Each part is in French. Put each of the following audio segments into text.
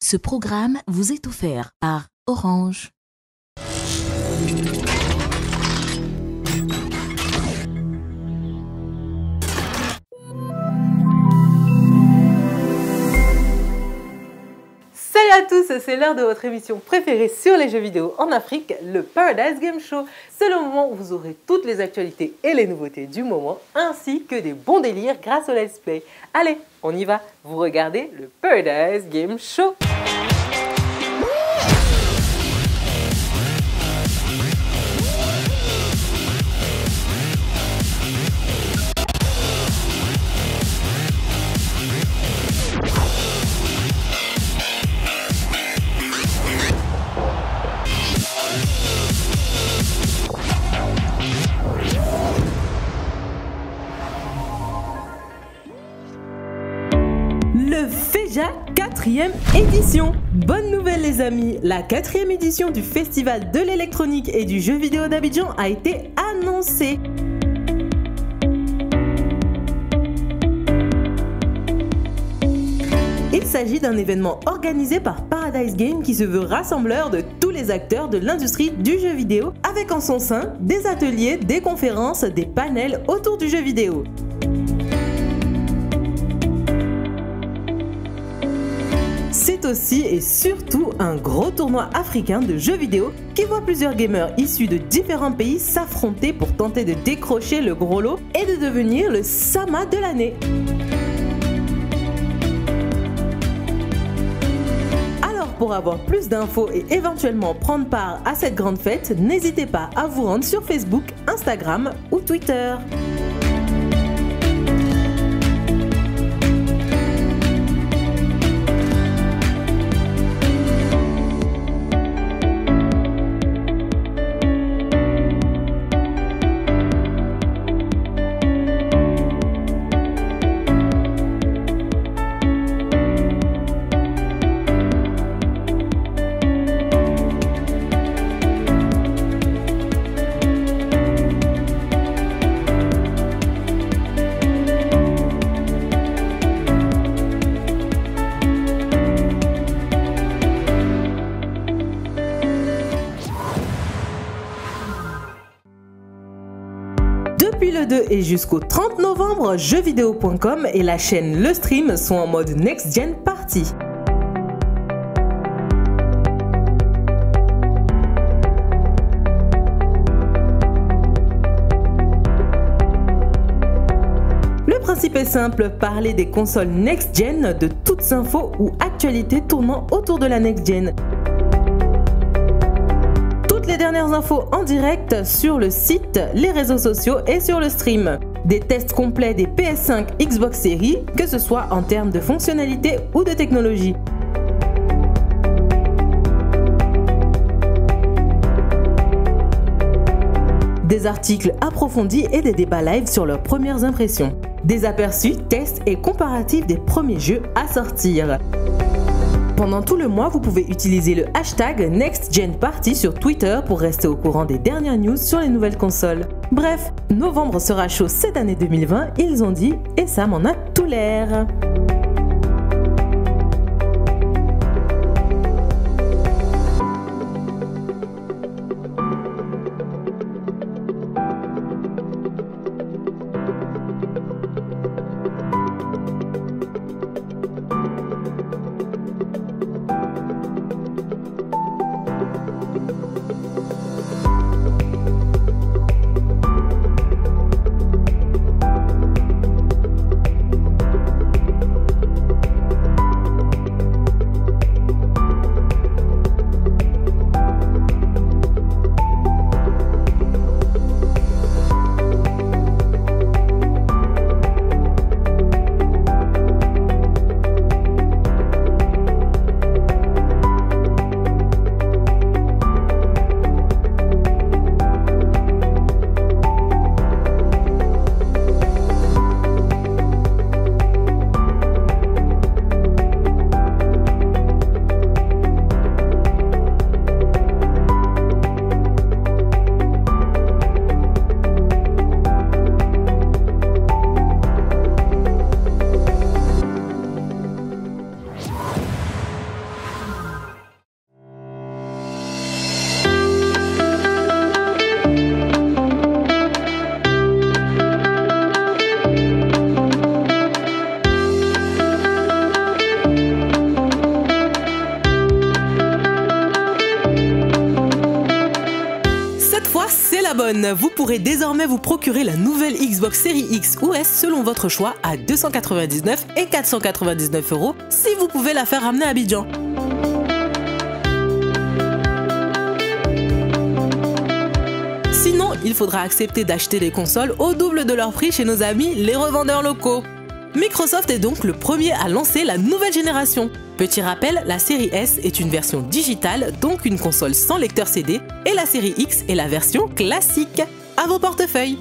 Ce programme vous est offert par Orange. Salut à tous, c'est l'heure de votre émission préférée sur les jeux vidéo en Afrique, le Paradise Game Show. C'est le moment où vous aurez toutes les actualités et les nouveautés du moment, ainsi que des bons délires grâce au Let's Play. Allez, on y va, vous regardez le Paradise Game Show. Le FEJA 4e édition. Bonne nouvelle les amis, la 4e édition du Festival de l'électronique et du jeu vidéo d'Abidjan a été annoncée. Il s'agit d'un événement organisé par Paradise Game qui se veut rassembleur de tous les acteurs de l'industrie du jeu vidéo, avec en son sein des ateliers, des conférences, des panels autour du jeu vidéo. C'est aussi et surtout un gros tournoi africain de jeux vidéo qui voit plusieurs gamers issus de différents pays s'affronter pour tenter de décrocher le gros lot et de devenir le Sama de l'année. Alors pour avoir plus d'infos et éventuellement prendre part à cette grande fête, n'hésitez pas à vous rendre sur Facebook, Instagram ou Twitter. Depuis le 2 et jusqu'au 30 novembre, jeuxvideo.com et la chaîne Le Stream sont en mode Next Gen Party. Le principe est simple, parler des consoles Next Gen, de toutes infos ou actualités tournant autour de la Next Gen. Les dernières infos en direct sur le site, les réseaux sociaux et sur le stream. Des tests complets des PS5, Xbox Series, que ce soit en termes de fonctionnalité ou de technologie. Des articles approfondis et des débats live sur leurs premières impressions. Des aperçus, tests et comparatifs des premiers jeux à sortir. Pendant tout le mois, vous pouvez utiliser le hashtag NextGenParty sur Twitter pour rester au courant des dernières news sur les nouvelles consoles. Bref, novembre sera chaud cette année 2020, ils ont dit, et ça m'en a tout l'air. bonne, vous pourrez désormais vous procurer la nouvelle Xbox Series X ou S selon votre choix à 299 et 499 € si vous pouvez la faire ramener à Abidjan. Sinon, il faudra accepter d'acheter les consoles au double de leur prix chez nos amis les revendeurs locaux. Microsoft est donc le premier à lancer la nouvelle génération. Petit rappel, la série S est une version digitale, donc une console sans lecteur CD, et la série X est la version classique. À vos portefeuilles!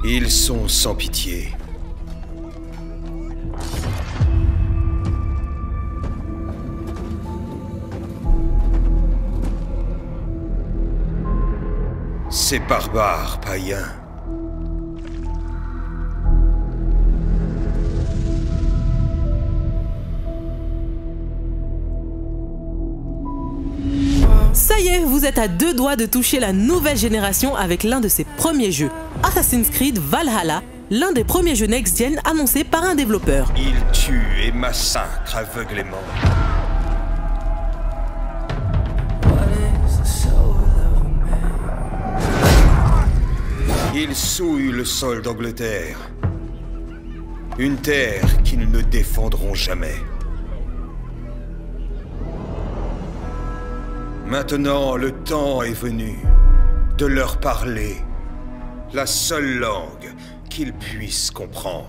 Ils sont sans pitié. Ces barbares païens. Ça y est, vous êtes à 2 doigts de toucher la nouvelle génération avec l'un de ses premiers jeux, Assassin's Creed Valhalla, l'un des premiers jeux next-gen annoncés par un développeur. Ils tuent et massacrent aveuglément. Ils souillent le sol d'Angleterre. Une terre qu'ils ne défendront jamais. Maintenant, le temps est venu de leur parler la seule langue qu'ils puissent comprendre.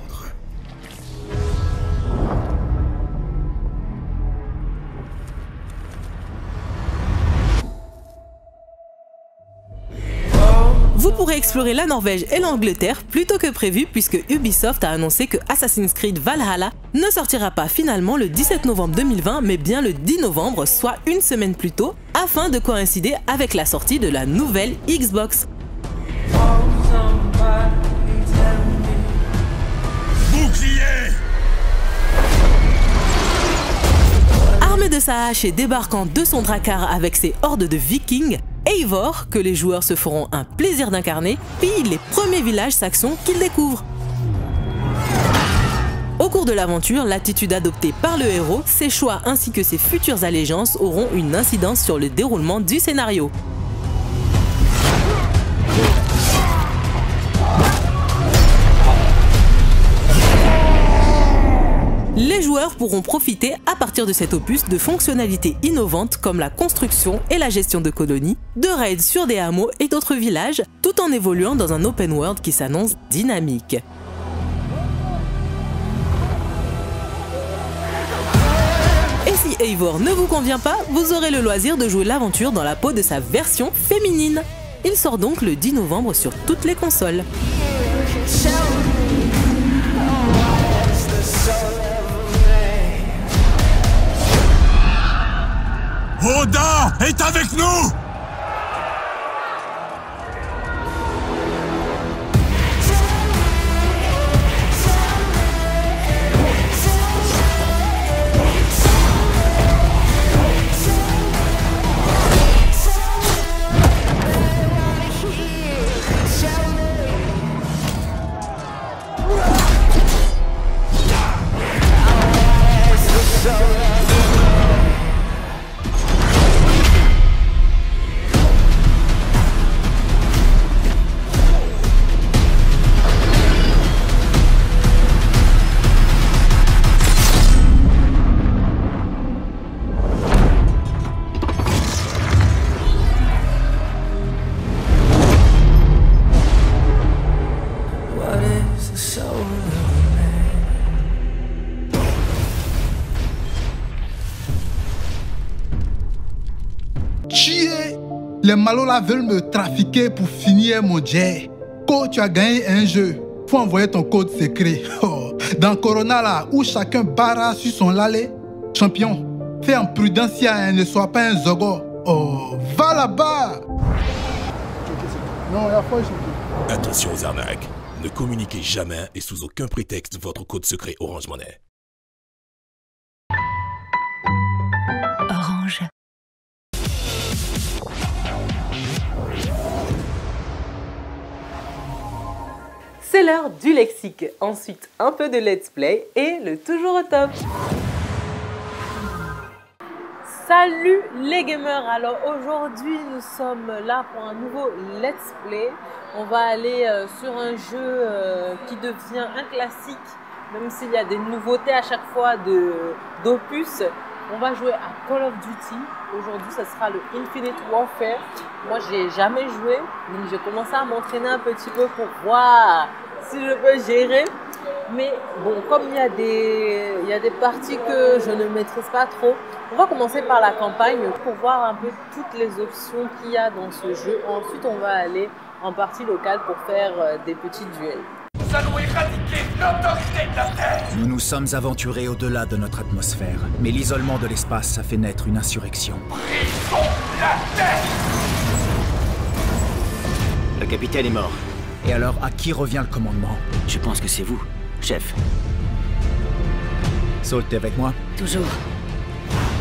Vous pourrez explorer la Norvège et l'Angleterre plus tôt que prévu puisque Ubisoft a annoncé que Assassin's Creed Valhalla ne sortira pas finalement le 17 novembre 2020 mais bien le 10 novembre, soit une semaine plus tôt, afin de coïncider avec la sortie de la nouvelle Xbox. Bouclier! Armé de sa hache et débarquant de son drakkar avec ses hordes de vikings, Eivor, que les joueurs se feront un plaisir d'incarner, pille les premiers villages saxons qu'ils découvrent. Au cours de l'aventure, l'attitude adoptée par le héros, ses choix ainsi que ses futures allégeances auront une incidence sur le déroulement du scénario. Les joueurs pourront profiter à partir de cet opus de fonctionnalités innovantes comme la construction et la gestion de colonies, de raids sur des hameaux et d'autres villages, tout en évoluant dans un open world qui s'annonce dynamique. Et si Eivor ne vous convient pas, vous aurez le loisir de jouer l'aventure dans la peau de sa version féminine. Il sort donc le 10 novembre sur toutes les consoles. Odin est avec nous! chier. Les malos là veulent me trafiquer pour finir mon jet. Quand tu as gagné un jeu, faut envoyer ton code secret. Oh. Dans Corona là, où chacun barra sur son lalé. Champion, fais en prudencia, ne sois pas un zogo. Oh, va là-bas. Non, il y a pas de... Attention aux arnaques. Ne communiquez jamais et sous aucun prétexte votre code secret Orange Money. Orange. C'est l'heure du lexique. Ensuite, un peu de let's play et le toujours au top. Salut les gamers. Alors aujourd'hui, nous sommes là pour un nouveau let's play. On va aller sur un jeu qui devient un classique, même s'il y a des nouveautés à chaque fois d'opus. On va jouer à Call of Duty. Aujourd'hui, ce sera le Infinite Warfare. Moi, j'ai jamais joué, donc j'ai commencé à m'entraîner un petit peu pour voir si je peux gérer. Mais bon, comme il y a des parties que je ne maîtrise pas trop, on va commencer par la campagne pour voir un peu toutes les options qu'il y a dans ce jeu. Ensuite, on va aller en partie locale pour faire des petits duels. Nous allons éradiquer l'autorité de la Terre. Nous nous sommes aventurés au-delà de notre atmosphère, mais l'isolement de l'espace a fait naître une insurrection. Brisons la Terre. Le capitaine est mort. Et alors, à qui revient le commandement? Je pense que c'est vous, chef. Saul, t'es avec moi? Toujours.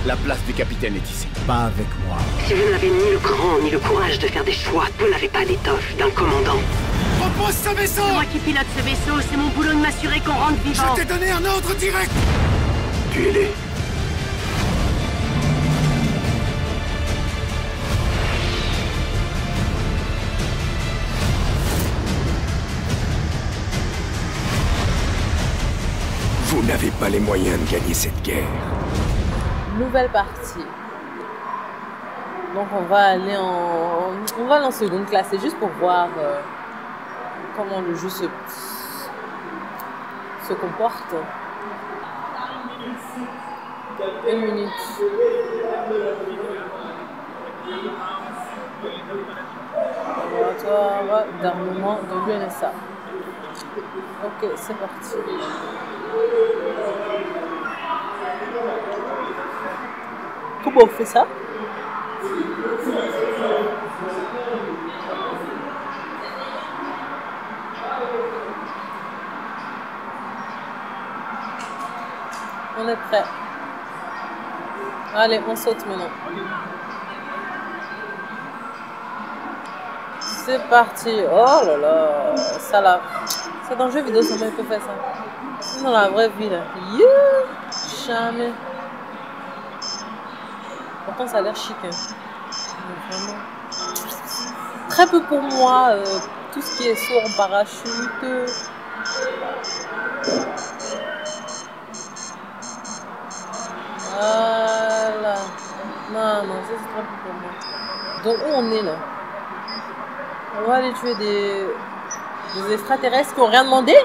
La place du capitaine est ici. Pas avec moi. Si vous n'avez ni le cran ni le courage de faire des choix, vous n'avez pas l'étoffe d'un commandant. Repose ce vaisseau! C'est moi qui pilote ce vaisseau, c'est mon boulot de m'assurer qu'on rentre vivant. Je t'ai donné un ordre direct! Tuez-les. Vous n'avez pas les moyens de gagner cette guerre. Nouvelle partie. Donc on va aller en seconde classe. C'est juste pour voir comment le jeu se comporte. 1 minute. Laboratoire d'armement de l'UNSA. Ok, c'est parti. Comment on fait ça? On est prêt. Allez, on saute maintenant. C'est parti. Oh là là, ça là. C'est dans le jeu vidéo seulement il peut faire ça. C'est dans la vraie vie là. Yeah, jamais. Pourtant ça a l'air chic. Hein. Vraiment. Très peu pour moi. Tout ce qui est saut en parachute. Voilà. Non, ça c'est très peu pour moi. Donc où on est là? On va aller tuer des extraterrestres qui n'ont rien demandé?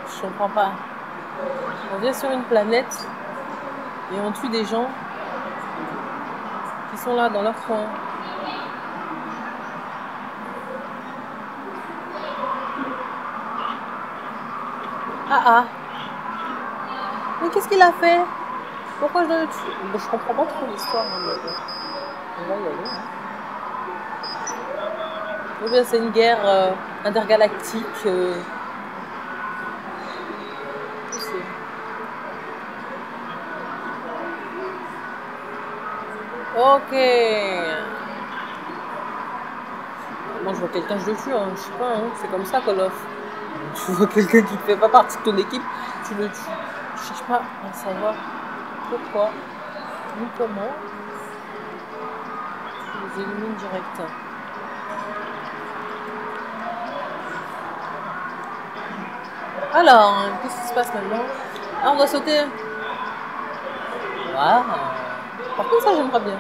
Je comprends pas. On vient sur une planète et on tue des gens qui sont là dans leur coin. Ah. Mais qu'est-ce qu'il a fait? Pourquoi je dois le tuer? Bon, je comprends pas trop l'histoire. Hein, mais on va y aller. Hein. Ou bien c'est une guerre intergalactique. Ok. Moi je vois quelqu'un, je le tue, hein. Je sais pas, hein. C'est comme ça Call of. Tu vois quelqu'un qui ne fait pas partie de ton équipe, tu le tues. Je cherche pas à savoir pourquoi ni comment. Je les élimine direct. Alors, qu'est-ce qui se passe maintenant? Ah, on doit sauter. Waouh. Par contre, ça, j'aimerais bien.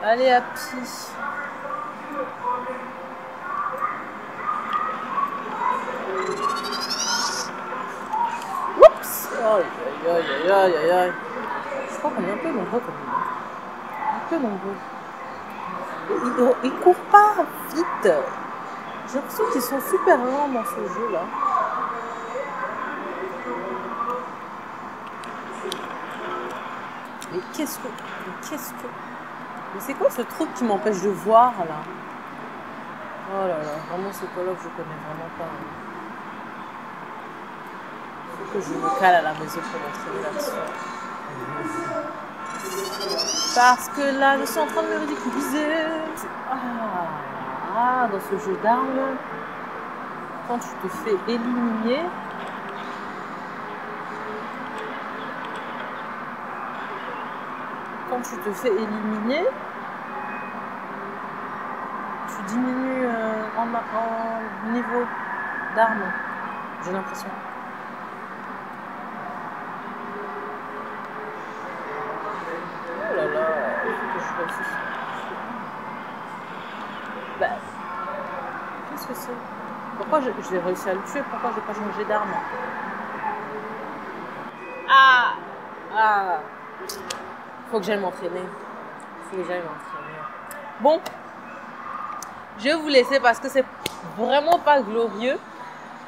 Allez, Happy. Oups. Aïe, aïe, aïe, aïe, aïe, aïe. Je crois qu'on est un peu nombreux quand même. Un peu nombreux. Ils courent pas vite. J'ai l'impression qu'ils sont super lents dans ce jeu-là. Mais qu'est-ce que... Mais c'est quoi ce truc qui m'empêche de voir, là? Oh là là, vraiment ce Call of, je connais vraiment pas. Il faut que je me cale à la maison pour m'entraîner là-dessus. Parce que là, je suis en train de me ridiculiser. Dans ce jeu d'armes, quand tu te fais éliminer, tu diminues en niveau d'armes, j'ai l'impression. Oh là là, il faut que je réussisse. Bah, qu'est-ce que c'est? Pourquoi j'ai réussi à le tuer? Pourquoi j'ai pas changé d'arme? Faut que j'aille m'entraîner. Bon, je vais vous laisser parce que c'est vraiment pas glorieux.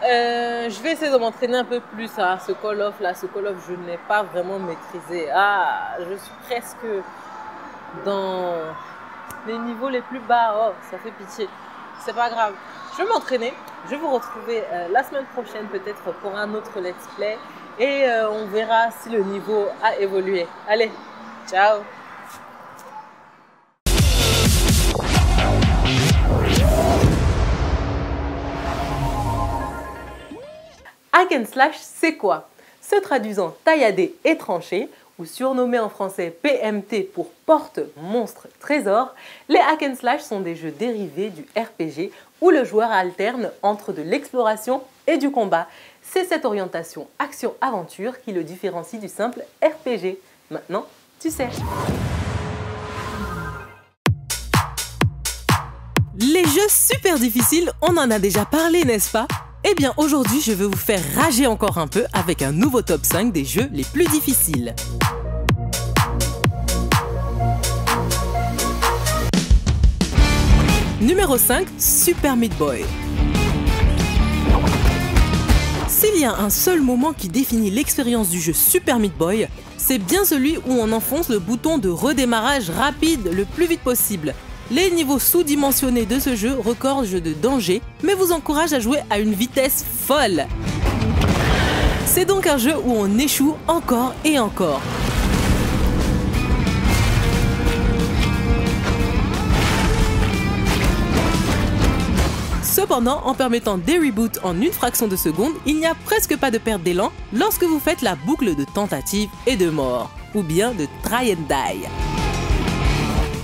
Je vais essayer de m'entraîner un peu plus à ce Call of là. Ce Call of, je n'ai pas vraiment maîtrisé. Je suis presque dans les niveaux les plus bas. Oh, ça fait pitié. C'est pas grave. Je vais m'entraîner. Je vais vous retrouver la semaine prochaine peut-être pour un autre let's play. Et on verra si le niveau a évolué. Allez, ciao! Hack and slash, c'est quoi? Se traduisant tailladé et tranché, ou surnommé en français PMT pour porte, monstre, trésor, les hack and slash sont des jeux dérivés du RPG où le joueur alterne entre de l'exploration et du combat. C'est cette orientation action-aventure qui le différencie du simple RPG. Maintenant, tu sais. Les jeux super difficiles, on en a déjà parlé, n'est-ce pas? Eh bien, aujourd'hui, je veux vous faire rager encore un peu avec un nouveau top 5 des jeux les plus difficiles. Numéro 5, Super Meat Boy. S'il y a un seul moment qui définit l'expérience du jeu Super Meat Boy, c'est bien celui où on enfonce le bouton de redémarrage rapide le plus vite possible. Les niveaux sous-dimensionnés de ce jeu recordent de danger, mais vous encouragent à jouer à une vitesse folle. C'est donc un jeu où on échoue encore et encore. Cependant, en permettant des reboots en une fraction de seconde, il n'y a presque pas de perte d'élan lorsque vous faites la boucle de tentative et de mort, ou bien de try and die.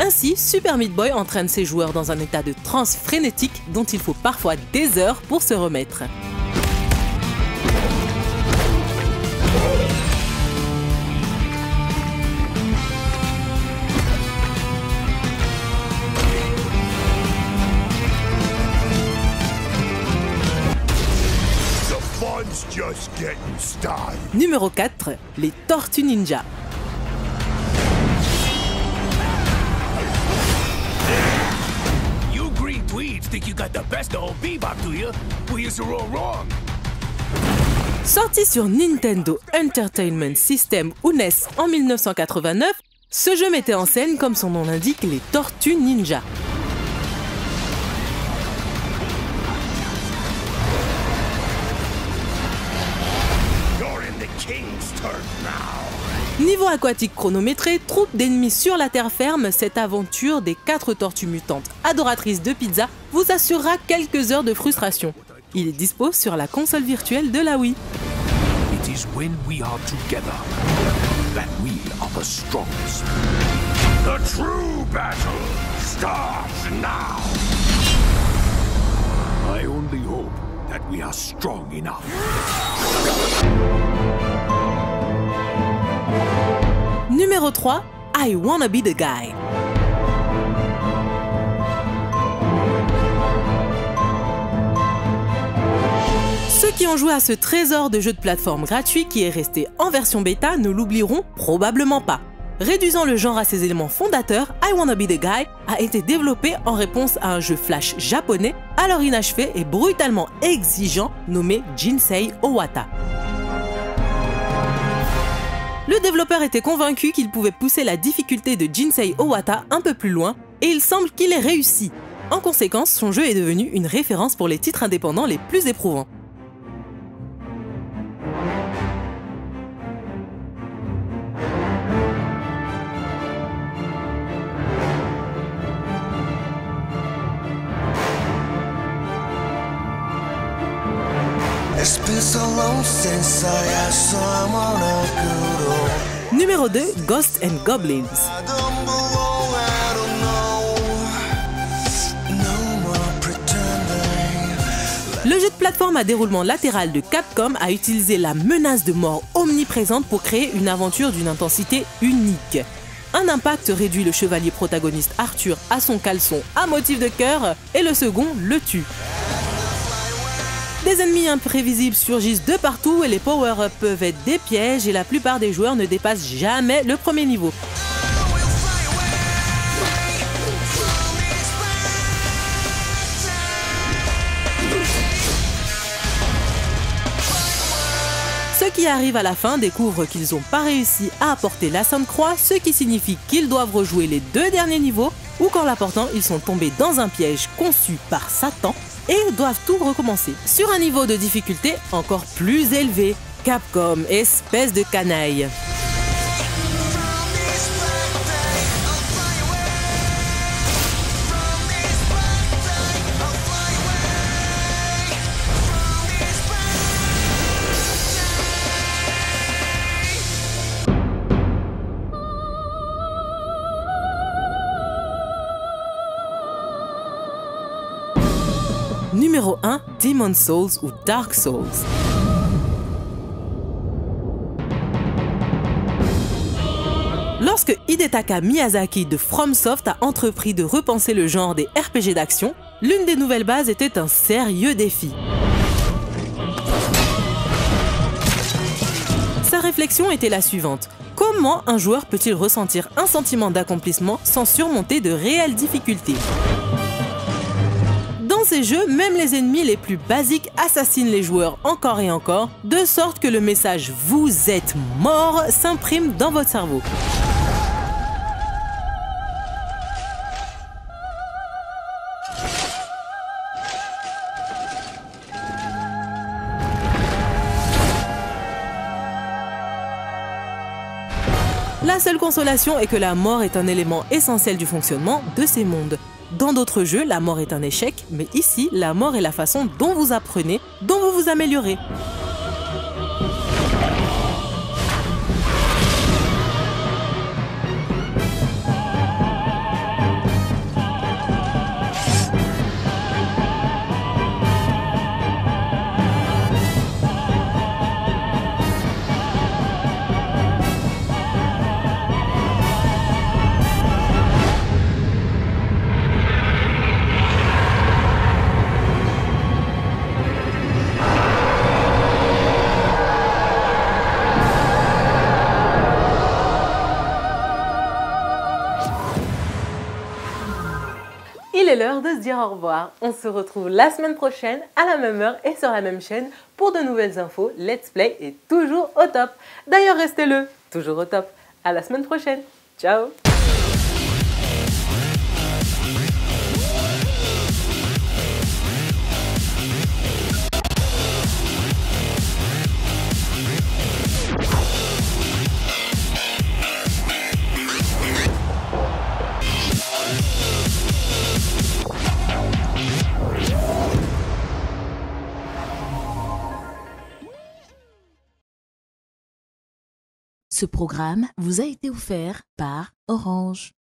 Ainsi, Super Meat Boy entraîne ses joueurs dans un état de transe frénétique dont il faut parfois des heures pour se remettre. Numéro 4, les Tortues Ninja. Sorti sur Nintendo Entertainment System ou NES en 1989, ce jeu mettait en scène, comme son nom l'indique, les Tortues Ninja. Niveau aquatique chronométré, troupe d'ennemis sur la terre ferme, cette aventure des 4 tortues mutantes adoratrices de pizza vous assurera quelques heures de frustration. Il est dispo sur la console virtuelle de la Wii. It is when we are together that we are the strongest. The true battle starts now. I only hope that we are strong enough. Numéro 3, I Wanna Be the Guy. Ceux qui ont joué à ce trésor de jeu de plateforme gratuit qui est resté en version bêta ne l'oublieront probablement pas. Réduisant le genre à ses éléments fondateurs, I Wanna Be The Guy a été développé en réponse à un jeu flash japonais alors inachevé et brutalement exigeant nommé Jinsei Owata. Le développeur était convaincu qu'il pouvait pousser la difficulté de Jinsei Owata un peu plus loin et il semble qu'il ait réussi. En conséquence, son jeu est devenu une référence pour les titres indépendants les plus éprouvants. Numéro 2, Ghosts and Goblins. Le jeu de plateforme à déroulement latéral de Capcom a utilisé la menace de mort omniprésente pour créer une aventure d'une intensité unique. Un impact réduit le chevalier protagoniste Arthur à son caleçon à motif de cœur et le second le tue. Des ennemis imprévisibles surgissent de partout et les power-ups peuvent être des pièges et la plupart des joueurs ne dépassent jamais le premier niveau. Ceux qui arrivent à la fin découvrent qu'ils n'ont pas réussi à apporter la Sainte Croix, ce qui signifie qu'ils doivent rejouer les 2 derniers niveaux, ou qu'en l'apportant, ils sont tombés dans un piège conçu par Satan et doivent tout recommencer. Sur un niveau de difficulté encore plus élevé. Capcom, espèce de canaille. Numéro 1, Demon's Souls ou Dark Souls. Lorsque Hidetaka Miyazaki de FromSoft a entrepris de repenser le genre des RPG d'action, l'une des nouvelles bases était un sérieux défi. Sa réflexion était la suivante. Comment un joueur peut-il ressentir un sentiment d'accomplissement sans surmonter de réelles difficultés ? Dans ces jeux, même les ennemis les plus basiques assassinent les joueurs encore et encore, de sorte que le message « Vous êtes mort » s'imprime dans votre cerveau. La seule consolation est que la mort est un élément essentiel du fonctionnement de ces mondes. Dans d'autres jeux, la mort est un échec, mais ici, la mort est la façon dont vous apprenez, dont vous vous améliorez. Il est l'heure de se dire au revoir. On se retrouve la semaine prochaine à la même heure et sur la même chaîne pour de nouvelles infos. Let's Play est toujours au top. D'ailleurs, restez-le, toujours au top. À la semaine prochaine. Ciao. Ce programme vous a été offert par Orange.